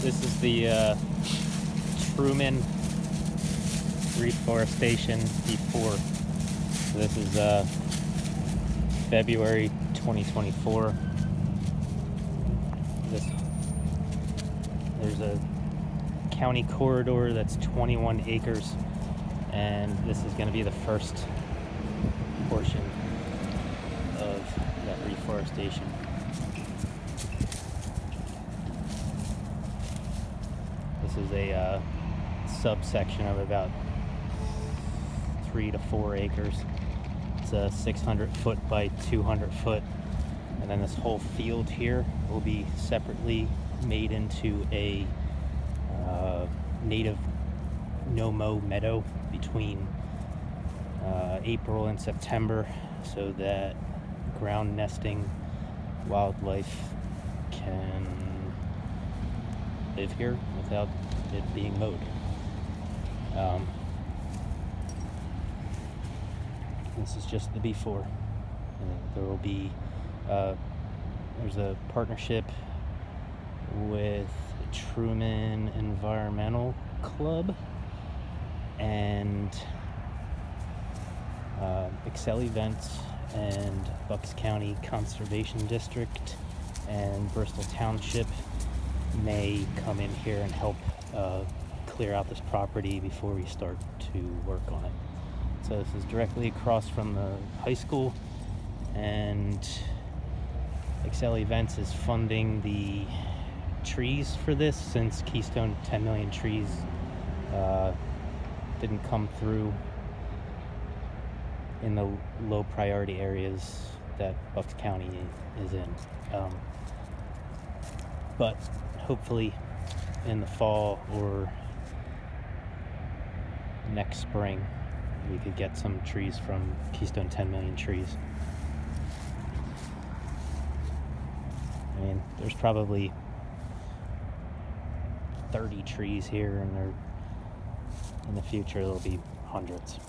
This is the Truman Reforestation before. So this is February 2024. There's a county corridor that's 21 acres, and this is going to be the first portion of that reforestation. This is a subsection of about 3 to 4 acres. It's a 600 foot by 200 foot, and then this whole field here will be separately made into a native no-mow meadow between April and September, so that ground nesting wildlife can live here without it being mowed. This is just the before. There will be there's a partnership with Truman Environmental Club and Excel Events and Bucks County Conservation District and Bristol Township may come in here and help clear out this property before we start to work on it. So this is directly across from the high school, and Excel Events is funding the trees for this, since Keystone 10 million trees didn't come through in the low priority areas that Bucks County is in. But hopefully in the fall or next spring we could get some trees from Keystone 10 million trees. I mean, there's probably 30 trees here, and in the future there'll be hundreds.